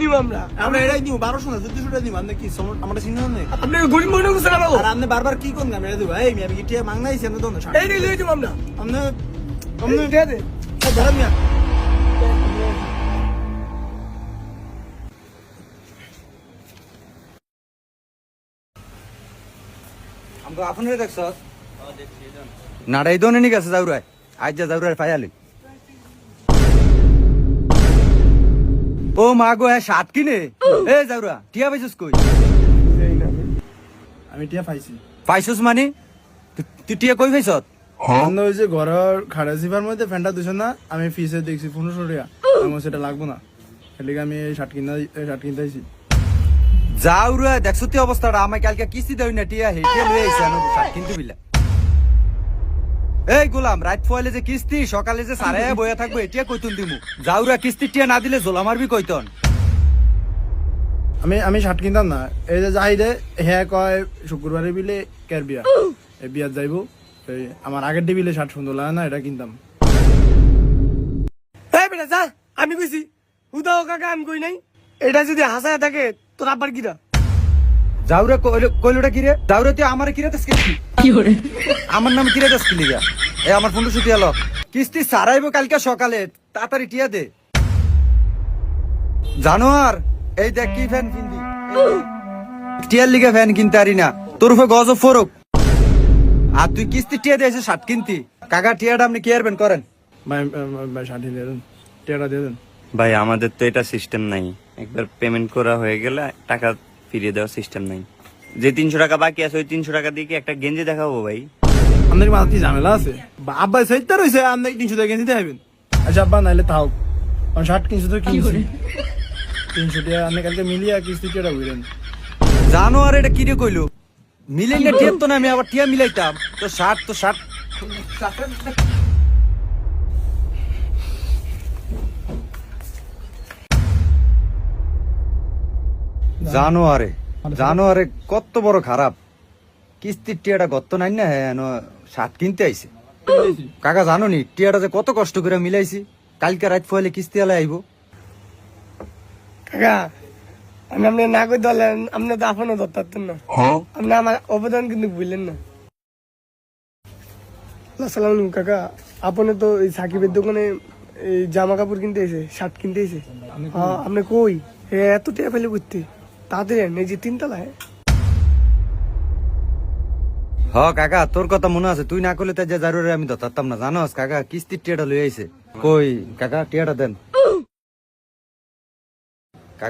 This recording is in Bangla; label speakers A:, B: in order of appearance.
A: নিব আমরা
B: আমরা এটাই দিব 1200 না 1400 টাকা দিব আপনি কি আমরা চিনি না
A: আপনি গরিব মনে করছেন না বাবু
B: আর আপনি বারবার কি কোন আমরা দিব এই আমি কি টিয়া মাংনাইছি আপনি দোন
A: এই নিয়ে লই দিব আমরা
B: আপনি
A: আপনি দে দে
B: ধরেন মিয়া
C: আমগো আপনরে দেখছ নাড়াই দনে নি গেছে যাউরাই আজ যা যাউরাই ফায়ালি ও মা গো হ্যাঁ শার্ট কিনে এ যাউরা টিয়া পাইছস কই
B: আমি টিয়া পাইছি
C: পাইছস মানে তুই টিয়া কই পাইছত
B: বন্ধ হয়েছে ঘরের খাড়া জিবার মধ্যে ফ্যানটা দিছ না আমি ফিসে দেখছি 1500 টাকা আমার সেটা লাগবো না এলিগে আমি এই শার্ট কিনতেছি
C: যাউরা দেখছ তুই অবস্থাটা আমায় কালকে কিস্তি দেই না টিয়া হেটে লই আইছে আনো শার্ট কিনতে বিলা এই গোলাম রাত ফয়লে যে কিস্তি সকালে যে সারে বইয়া থাকবো এটিয়া কইতুন দিমু যাউরা কিস্তি টিয়া না দিলে জোলা মারবি কইতন
B: আমি শার্ট কিনতাম না এই যে যাই রে হ্যাঁ কয় শুক্রবারে বিলে কের বিয়া এই বিয়াত যাইবো এই আমার আগের বিলে শার্ট সুন্দর লাগে না এটা কিনতাম
A: এই বেটা যা আমি কইছি উদাও কাকা আমি কই নাই এটা যদি হাসায় থাকে তোর আবার কিরা
C: যাউরা কইলোটা কি রে যাউরা তুই আমারে কিরে দাস কি করে আমার নাম কিরে দাস কি লিগা এই আমার ফোন সুতি আলো কিস্তি সারাইবো কালকে সকালে তাড়াতাড়ি টিয়া দে জানোয়ার এই দেখ কি ফ্যান কিনবি টিয়ার লিগে ফ্যান কিনতে পারি না তোর উপরে গজ ফরক আর তুই কিস্তি টিয়া দিয়েছে শার্ট কিনতি কাকা টিয়াটা আপনি কি আরবেন করেন
B: ভাই শার্ট দিয়ে দেন টিয়াটা দিয়ে দেন
D: ভাই আমাদের তো এটা সিস্টেম নাই একবার পেমেন্ট করা হয়ে গেলে টাকা ফিরিয়ে দেওয়ার সিস্টেম নাই যে 300 টাকা বাকি আছে ওই 300 টাকা দিয়ে কি একটা গেঞ্জি দেখাবো ভাই
B: আপনার মাথা কি ঝামেলা আছে আব্বা সেইটা রয়েছে আপনি 300 টাকা কিনতে হবেন আচ্ছা আব্বা নাইলে তাও কারণ শার্ট কিনছো তো কিনছি 300 টাকা আপনি কালকে মিলিয়ে কিস্তি টিয়াটা বুঝলেন
C: জানোয়ার এটা কি রে কইলো মিলেন টিয়া তো না আমি আবার টিয়া মিলাইতাম তো শার্ট জানোয়ারে কত বড় খারাপ কিস্তির টিয়াটা গত্ত নাই না হ্যাঁ শার্ট কিনতে আইছে কাকা জানো নি টিয়াটা যে কত কষ্ট করে মিলাইছি কালকে রাত ফলে কিস্তি আলে আইবো
A: কাকা আমি আপনি না কই দলেন আপনি তো আপনও ধরতেন না আপনি আমার অবদান কিন্তু বুঝলেন না আসসালামু আলাইকুম কাকা আপনি তো এই সাকিবের দোকানে এই জামা কাপড় কিনতে এসে শার্ট কিনতে এসে আপনি কই এত টাকা ফেলে করতে তাড়াতাড়ি এই যে 3 তলায়
C: হ কাকা তোর কথা মনে আছে তুই না করলে তাই যে জারুরে আমি ধরতাম না জানোস কাকা কিস্তির টিয়াটা লই আইছে কই কাকা টিয়াটা দেন